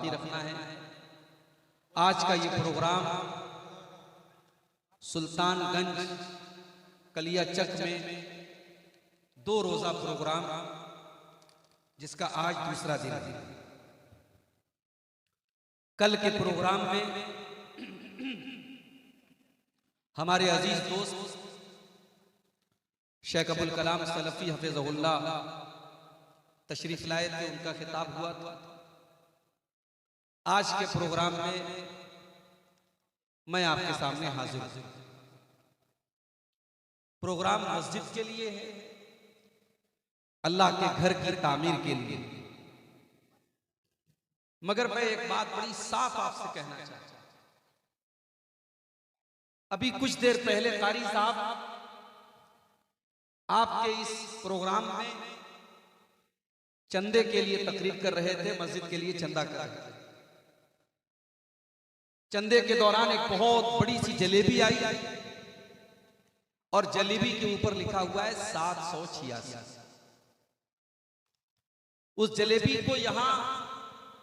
बाकी रखना है। आज का ये प्रोग्राम सुल्तानगंज कलिया चक में 2 रोजा प्रोग्राम, जिसका आज दूसरा दिन है। कल के प्रोग्राम में हमारे अजीज दोस्त शेख अब्दुल कलाम सलफी हफिज़हुल्लाह तशरीफ लाए थे, उनका खिताब हुआ था। आज के प्रोग्राम में मैं आपके सामने हाजिर हूं। प्रोग्राम मस्जिद के लिए है, अल्लाह के घर की तामीर के लिए। मगर मैं एक बात बड़ी साफ आपसे कहना चाहता हूं। अभी कुछ देर पहले कारी साहब आपके इस प्रोग्राम में चंदे के लिए तकरीर कर रहे थे, मस्जिद के लिए चंदा कर रहे थे। चंदे के दौरान एक बहुत बड़ी सी जलेबी आई और जलेबी के ऊपर लिखा हुआ है 786। उस जलेबी को यहां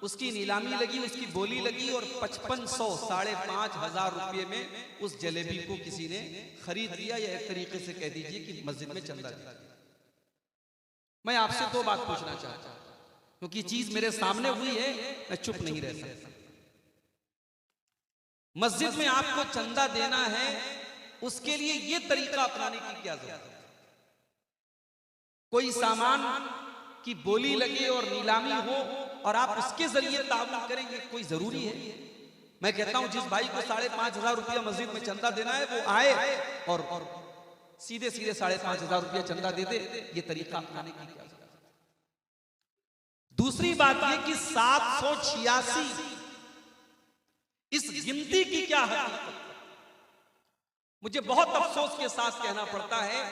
उसकी नीलामी लगी, उसकी बोली लगी और 5500 5,500 रुपये में उस जलेबी को किसी ने खरीद लिया, या एक तरीके से कह दीजिए कि मस्जिद में चंदा दिया। मैं आपसे 2 बात पूछना चाहता हूं, क्योंकि चीज मेरे सामने हुई है, मैं चुप नहीं रह सकता। मस्जिद में आपको चंदा देना है, उसके लिए यह तरीका अपनाने की क्या जरूरत है? कोई सामान की बोली लगे और नीलामी हो और आप उसके जरिए ताउन करेंगे, कोई जरूरी है? मैं कहता हूं जिस भाई को 5,500 रुपया मस्जिद में चंदा देना है, वो आए और सीधे सीधे 5,500 रुपया चंदा दे दे। ये तरीका अपनाने की क्या जरूरत है? दूसरी बात यह कि 786 इस गिनती की क्या हकीकत? मुझे बहुत अफसोस के साथ कहना पड़ता है,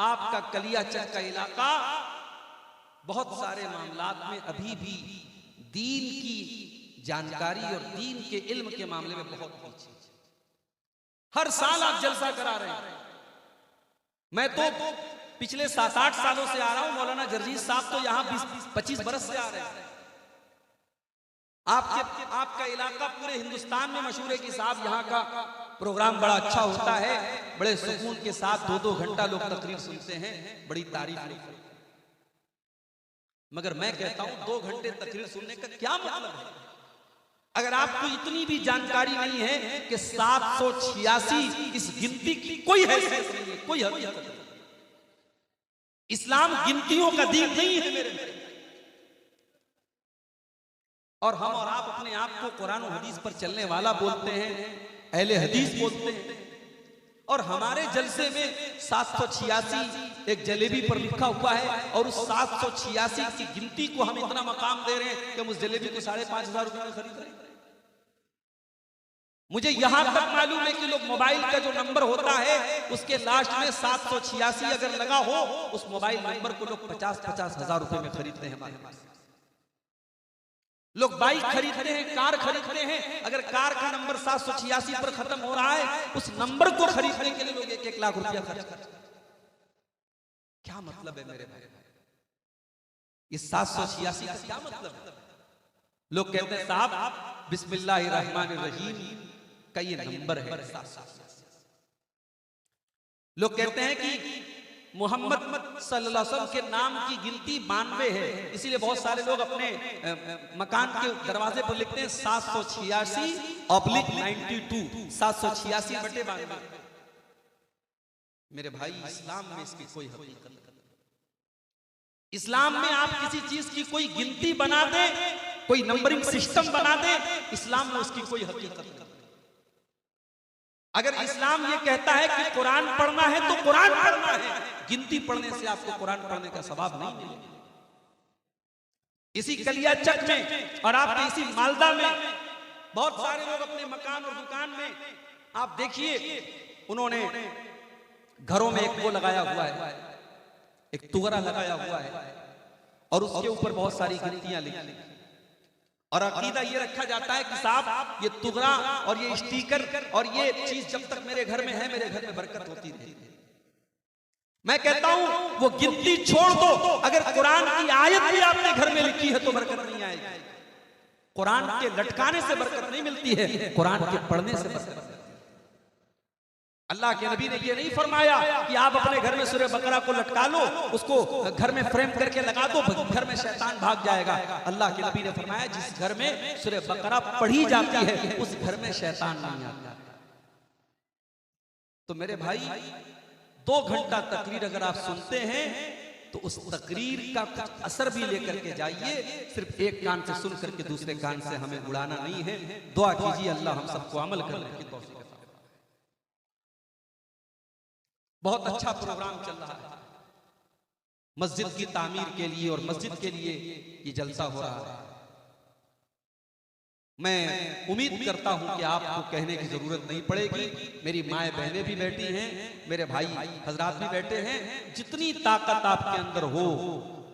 आपका कलिया चक का इलाका बहुत सारे मामलात में अभी भी दीन की जानकारी और दीन के इल्म के मामले में बहुत पीछे। हर साल आप जलसा करा रहे हैं। मैं तो पिछले 7-8 सालों से आ रहा हूं, मौलाना जर्जीज साहब तो यहां 20-25 बरस से आ रहे हैं। आपका इलाका पूरे हिंदुस्तान में मशहूर है कि साहब यहाँ का प्रोग्राम बड़ा अच्छा होता है, बड़े सुकून के साथ 2-2 घंटा लोग तकरीर सुनते हैं, बड़ी तारीफ करते हैं। मगर मैं कहता हूं 2 घंटे तकरीर सुनने का क्या मतलब है? अगर आपको इतनी भी जानकारी नहीं है कि 786 इस गिनती की कोई हैसियत नहीं है, कोई हकीकत नहीं। इस्लाम गिनतियों का दीन नहीं है मेरे भाई। और हम और आप अपने आप को कुरान और हदीस पर चलने वाला बोलते हैं, अहले हदीस बोलते हैं, और हमारे जलसे में 786 एक जलेबी पर लिखा हुआ है और उस 786 की गिनती को हम इतना मकाम दे रहे हैं कि हम उस जलेबी को 5,500 रुपए में खरीद रहे हैं। मुझे यहां तक मालूम है कि लोग मोबाइल का जो नंबर होता है उसके लास्ट में 786 अगर लगा हो, उस मोबाइल नंबर को लोग 50-50 हजार रुपए में खरीदते हैं। हमारे पास लोग बाइक खरीदते हैं, कार खरीदते हैं, अगर कार का नंबर 786 पर खत्म हो रहा है, उस नंबर को खरीदने के लिए लोग 1-1 लाख रुपया खर्च करते हैं। क्या मतलब है मेरे भाई? ये 786 का क्या मतलब है? लोग कहते हैं साहब बिस्मिल्लाहिर्रहमानिर्रहीम का ये नंबर है 786। लोग कहते हैं कि मोहम्मद सल्लल्लाहु अलैहि वसल्लम के नाम की गिनती 92 है, इसीलिए बहुत सारे लोग अपने मकान के दरवाजे पर लिखते हैं 786/92, 786/92। मेरे भाई, इस्लाम में इसकी कोई हकीकत नहीं। इस्लाम में आप किसी चीज की कोई गिनती बना दे, कोई नंबरिंग सिस्टम बना दे, इस्लाम में उसकी कोई हकीकत नहीं। अगर इस्लाम ये कहता है कि कुरान पढ़ना है तो कुरान पढ़ना है, गिनती पढ़ने से आपको कुरान पढ़ने का सवाब नहीं मिलेगा। इसी कलिया चक में और आपके इसी मालदा में बहुत सारे लोग अपने मकान और दुकान में, आप देखिए, उन्होंने घरों में एक वो लगाया हुआ है, एक तुगरा लगाया हुआ है और उसके ऊपर बहुत सारी गिनतियां लिखी, और अकीदा ये रखा जाता है कि साहब ये तुगरा और ये स्टिकर और ये चीज जब तक मेरे घर में है, मेरे घर में बरकत होती रहेगी। मैं कहता हूं वो गिनती छोड़ दो, अगर कुरान की आयत भी आपने घर में लिखी है तो बरकत नहीं आएगी। कुरान के लटकाने से बरकत नहीं मिलती है, कुरान के पढ़ने से बरकत मिलती है। अल्लाह के नबी ने ये नहीं फरमाया कि आप अपने घर में सूरह बकरा को लटका लो, उसको घर में फ्रेम करके लगा दो, घर में शैतान भाग जाएगा। अल्लाह के नबी ने फरमाया जिस घर में सूरह बकरा पढ़ी जाती है उस घर में शैतान नहीं आता। तो मेरे भाई 2 घंटा तकरीर अगर आप सुनते हैं तो उस तकरीर का कुछ असर भी लेकर के जाइए। सिर्फ एक कान से सुन करके दूसरे कान से हमें उड़ाना नहीं है। दुआ कीजिए अल्लाह हम सबको अमल करने की तौफीक अता फरमाए। बहुत अच्छा प्रोग्राम चल रहा है मस्जिद की तामीर के लिए, और मस्जिद के लिए ये जलसा हो रहा है। मैं उम्मीद करता हूं कि आपको कहने की जरूरत नहीं पड़ेगी। मेरी माएँ बहनें भी बैठी हैं, मेरे भाई हजरात भी बैठे हैं। जितनी ताकत आपके अंदर हो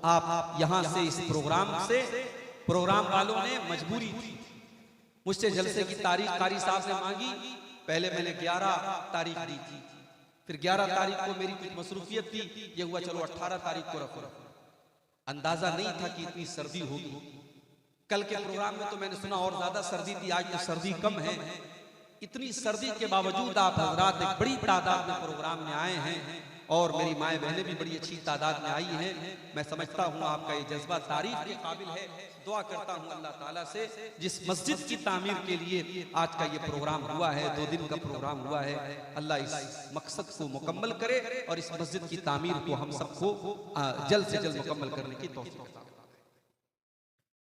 आप यहां से इस प्रोग्राम वालों ने मजबूरी थी, मुझसे जलसे की तारीख कारी साहब ने मांगी। पहले मैंने 11 तारीख दी थी, फिर 11 तारीख को मेरी कुछ मसरूफियत थी, ये हुआ चलो 18 तारीख को रखो। अंदाजा नहीं था कि इतनी सर्दी होगी। कल के प्रोग्राम में तो मैंने सुना और ज्यादा सर्दी थी, आज तो सर्दी कम है। इतनी सर्दी के बावजूद आप हजरात एक बड़ी तादाद में प्रोग्राम में आए हैं, और मेरी माएँ बहनें भी बड़ी अच्छी तादाद में आई हैं। मैं समझता हूँ आपका ये जज्बा तारीफ के काबिल है। दुआ करता हूँ अल्लाह ताला से जिस मस्जिद की तामीर के लिए आज का ये प्रोग्राम हुआ है, 2 दिन का प्रोग्राम हुआ है, अल्लाह इस मकसद को मुकम्मल करे और इस मस्जिद की तामीर को हम सबको जल्द से जल्द मुकम्मल करने की तौफीक अता फरमाए।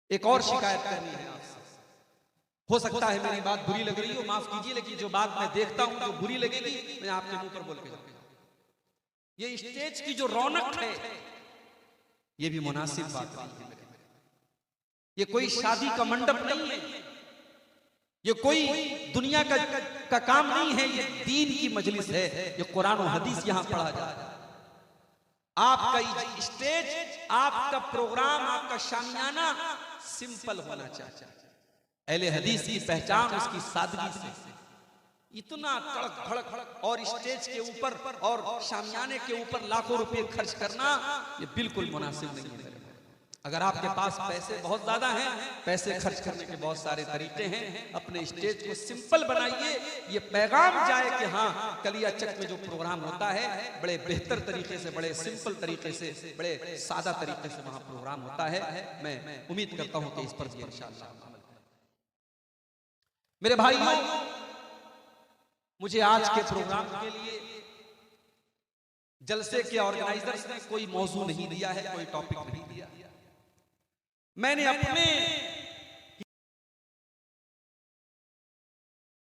एक और शिकायत करनी है आपसे। हो सकता है मेरी बात बुरी लग रही हो, माफ कीजिए, लेकिन जो बात मैं देखता हूं जो बुरी लगेगी मैं आपके मुंह पर बोल के जाऊंगा। ये स्टेज की जो रौनक है ये भी मुनासिब बात नहीं है। ये कोई शादी का मंडप नहीं है, ये कोई दुनिया का काम नहीं है, ये दीन की मजलिस है। ये कुरान और हदीस यहां पढ़ा जा रहा है। आपका स्टेज, आपका प्रोग्राम, आपका शामियाना सिंपल होना चाहिए। अहले हदीस की पहचान उसकी सादगी से। इतना तड़क भड़क और स्टेज के ऊपर और शामियाने के ऊपर लाखों रुपए खर्च करना ये बिल्कुल मुनासिब नहीं है। अगर आपके पास पैसे बहुत ज्यादा हैं, पैसे खर्च करने के बहुत सारे तरीके हैं, अपने स्टेज को सिंपल बनाइए। ये पैगाम जाए कि हाँ कलिया चक में जो प्रोग्राम होता है बड़े बेहतर तरीके से, बड़े सिंपल तरीके से, बड़े सादा तरीके से वहां प्रोग्राम होता है। मैं उम्मीद करता हूं कि इस पर भी इंशाअल्लाह अमल करें। मेरे भाइयों, मुझे आज के प्रोग्राम के लिए जलसे के ऑर्गेनाइजर्स ने कोई मौजू नहीं दिया है, कोई टॉपिक नहीं दिया। मैंने अपने